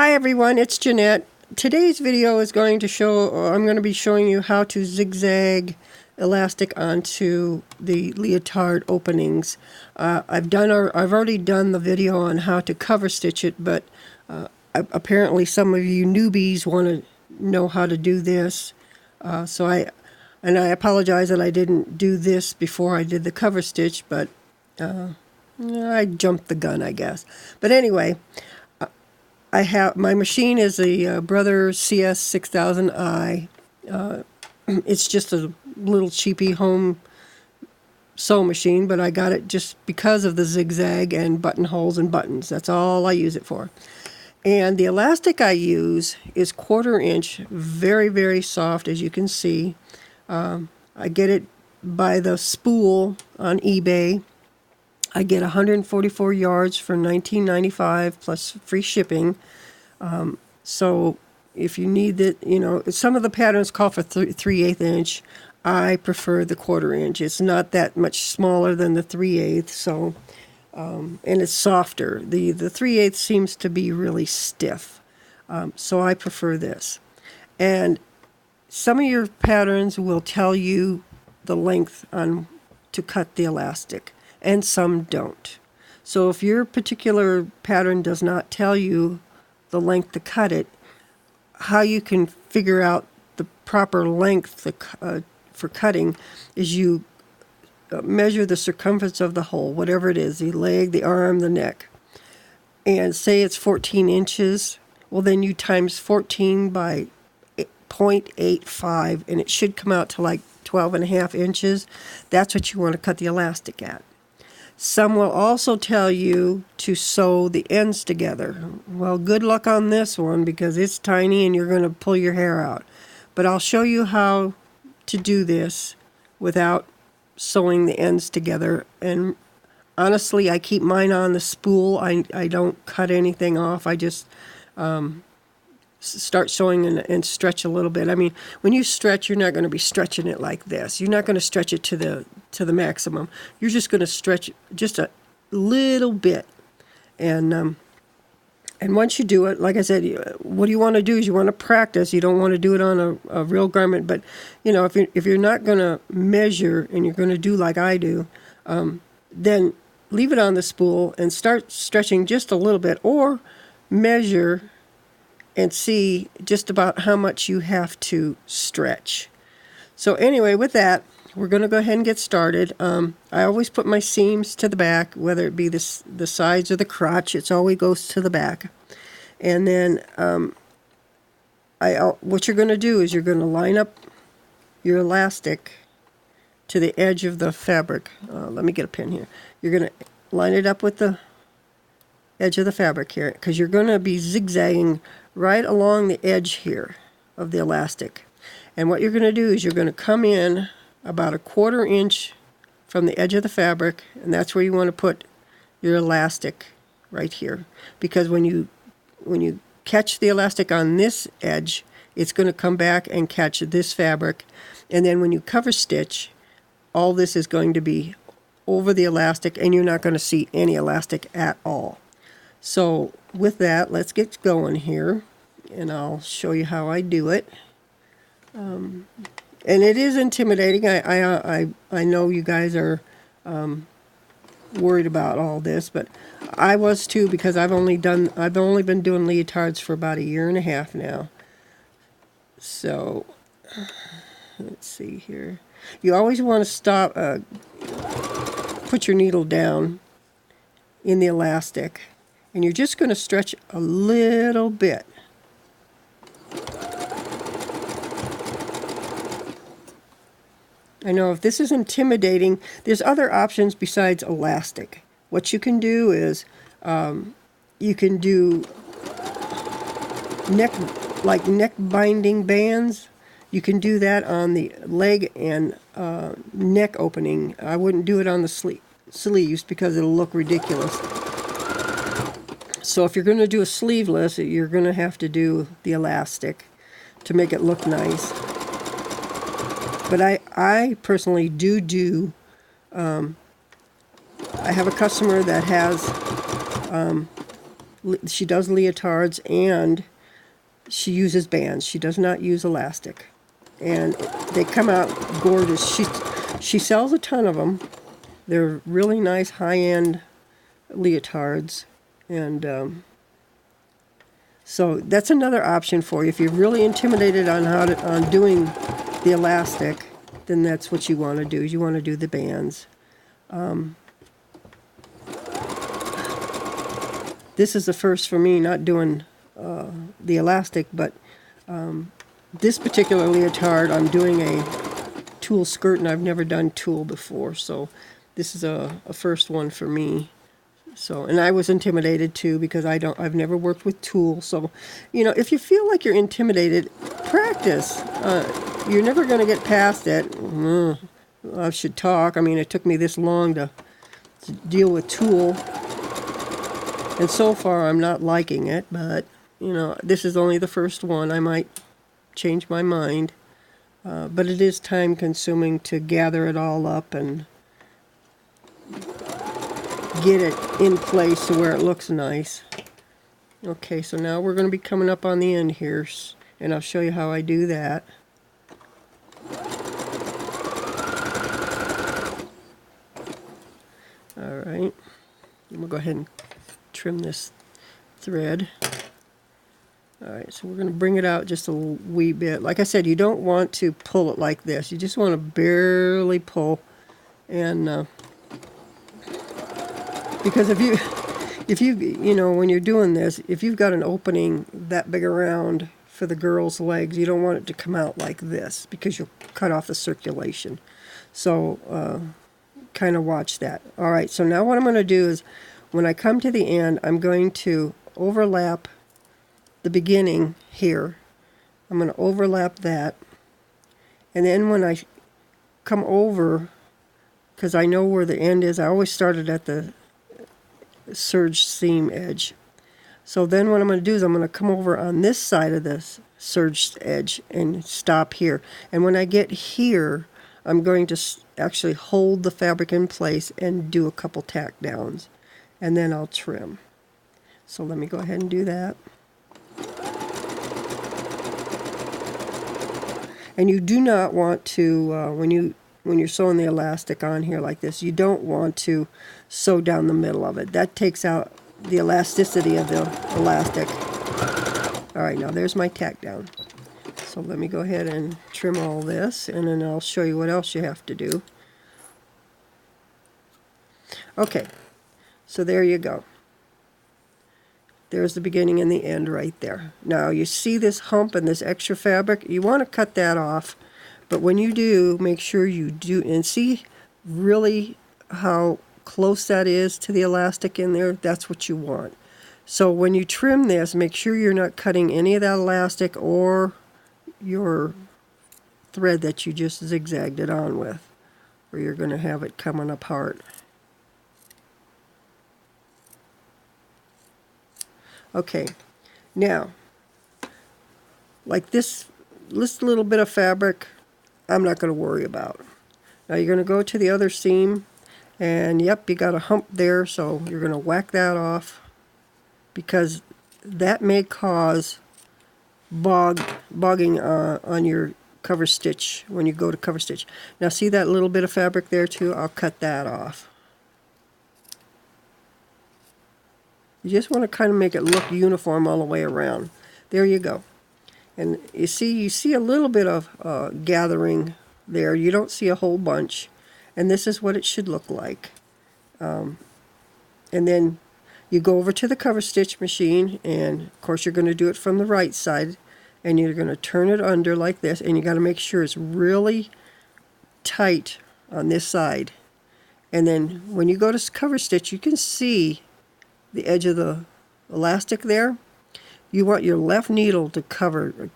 Hi everyone, it's Jeanette. Today's video is going to I'm going to be showing you how to zigzag elastic onto the leotard openings. I've already done the video on how to cover stitch it, but apparently some of you newbies want to know how to do this. So I apologize that I didn't do this before I did the cover stitch, but I jumped the gun, I guess. But anyway, my machine is a Brother CS6000i. It's just a little cheapy home sew machine, but I got it just because of the zigzag and buttonholes and buttons. That's all I use it for. And the elastic I use is 1/4 inch, very, very soft, as you can see. I get it by the spool on eBay. I get 144 yards for $19.95 plus free shipping. So if you need it, some of the patterns call for 3/8 inch. I prefer the 1/4 inch. It's not that much smaller than the 3/8, so and it's softer. The 3/8 seems to be really stiff, so I prefer this. And some of your patterns will tell you the length to cut the elastic, and some don't. So if your particular pattern does not tell you the length to cut it, how you can figure out the proper length for cutting is you measure the circumference of the hole, whatever it is, the leg, the arm, the neck, and say it's 14 inches. Well, then you times 14 by 0.85, and it should come out to like 12.5 inches. That's what you want to cut the elastic at. Some will also tell you to sew the ends together. Well, good luck on this one because it's tiny and you're going to pull your hair out. But I'll show you how to do this without sewing the ends together. And honestly, I keep mine on the spool. I don't cut anything off. I just start sewing and stretch a little bit. I mean, when you stretch, you're not going to be stretching it like this. You're not going to stretch it to the maximum. You're just going to stretch just a little bit. And once you do it, like I said, what you want to do is you want to practice. You don't want to do it on a real garment. But if you're not going to measure and you're going to do like I do, then leave it on the spool and start stretching just a little bit, or measure and see just about how much you have to stretch. So anyway, with that, we're going to go ahead and get started. I always put my seams to the back, whether it be the sides or the crotch. It always goes to the back. And then what you're going to do is you're going to line up your elastic to the edge of the fabric. Let me get a pin here. You're going to line it up with the edge of the fabric here, because you're going to be zigzagging right along the edge here of the elastic. And what you're going to do is you're going to come in about 1/4 inch from the edge of the fabric, and that's where you want to put your elastic, right here. Because when you catch the elastic on this edge, it's going to come back and catch this fabric. And then when you cover stitch, all this is going to be over the elastic, and you're not going to see any elastic at all. So with that, let's get going here, and I'll show you how I do it. And it is intimidating. I know you guys are worried about all this, but I was too, because I've only been doing leotards for about 1.5 years now. So let's see here. You always want to put your needle down in the elastic, and you're just going to stretch a little bit. I know if this is intimidating, there's other options besides elastic. What you can do is you can do neck binding bands. You can do that on the leg and neck opening. I wouldn't do it on the sleeves because it'll look ridiculous. So if you're going to do a sleeveless, you're going to have to do the elastic to make it look nice. But I personally do I have a customer that has She does leotards and she uses bands. She does not use elastic. And they come out gorgeous. She sells a ton of them. They're really nice high-end leotards. And so that's another option for you. If you're really intimidated on doing the elastic, then that's what you want to do. You want to do the bands. This is the first for me, not doing the elastic, but this particular leotard, I'm doing a tulle skirt, and I've never done tulle before, so this is a first one for me. So, and I was intimidated too because I've never worked with tulle. So, you know, if you feel like you're intimidated, practice. You're never going to get past it. I should talk. I mean, it took me this long to deal with tulle. And so far, I'm not liking it, but, you know, this is only the first one. I might change my mind. But it is time-consuming to gather it all up and get it in place to where it looks nice. Okay, so now we're going to be coming up on the end here, and I'll show you how I do that. Alright, we'll go ahead and trim this thread. Alright, so we're going to bring it out just a wee bit. Like I said, you don't want to pull it like this. You just want to barely pull. And because if you you know, when you're doing this, if you've got an opening that big around for the girl's legs, you don't want it to come out like this because you'll cut off the circulation. So kind of watch that. Alright, so now what I'm going to do is when I come to the end, I'm going to overlap the beginning here. I'm going to overlap that, and then when I come over, because I know where the end is, I always started at the serge seam edge. So then what I'm going to do is I'm going to come over on this side of this serged edge and stop here. And when I get here, I'm going to actually hold the fabric in place and do a couple tack downs, and then I'll trim. So let me go ahead and do that. And you do not want to, when you're sewing the elastic on here like this, you don't want to sew down the middle of it. That takes out the elasticity of the elastic. Alright, now there's my tack down. So let me go ahead and trim all this, and then I'll show you what else you have to do. Okay, so there you go. There's the beginning and the end right there. Now you see this hump and this extra fabric, you want to cut that off, but when you do, make sure you do, and see really how close that is to the elastic in there. That's what you want. So when you trim this, make sure you're not cutting any of that elastic or your thread that you just zigzagged it on with, or you're going to have it coming apart. Okay, now, like this little bit of fabric, I'm not going to worry about. Now you're going to go to the other seam, and yep, you got a hump there, so you're going to whack that off, because that may cause bogging on your cover stitch when you go to cover stitch. Now see that little bit of fabric there too? I'll cut that off. You just want to kind of make it look uniform all the way around. There you go. And you see a little bit of gathering there. You don't see a whole bunch. And this is what it should look like. And then you go over to the cover stitch machine, and of course you're going to do it from the right side, and you're going to turn it under like this, and you got to make sure it's really tight on this side. And then when you go to cover stitch, you can see the edge of the elastic there. You want your left needle to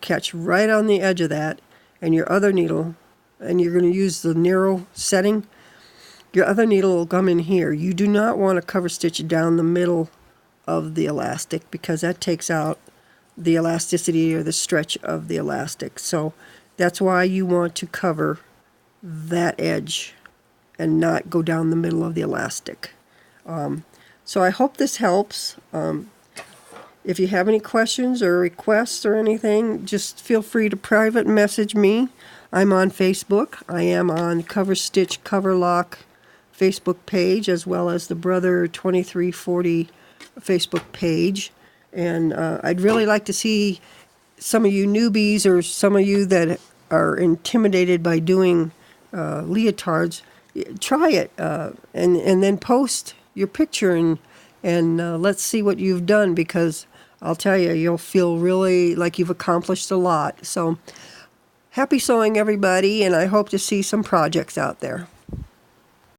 catch right on the edge of that, and your other needle, and you're going to use the narrow setting, your other needle will come in here. You do not want to cover stitch down the middle of the elastic, because that takes out the elasticity or the stretch of the elastic. So that's why you want to cover that edge and not go down the middle of the elastic. So I hope this helps. If you have any questions or requests or anything, just feel free to private message me. I'm on Facebook. I am on Cover Stitch Cover Lock Facebook page, as well as the Brother 2340 Facebook page. And I'd really like to see some of you newbies or some of you that are intimidated by doing leotards, try it and then post your picture and let's see what you've done, because I'll tell you, you'll feel really like you've accomplished a lot. So happy sewing, everybody, and I hope to see some projects out there.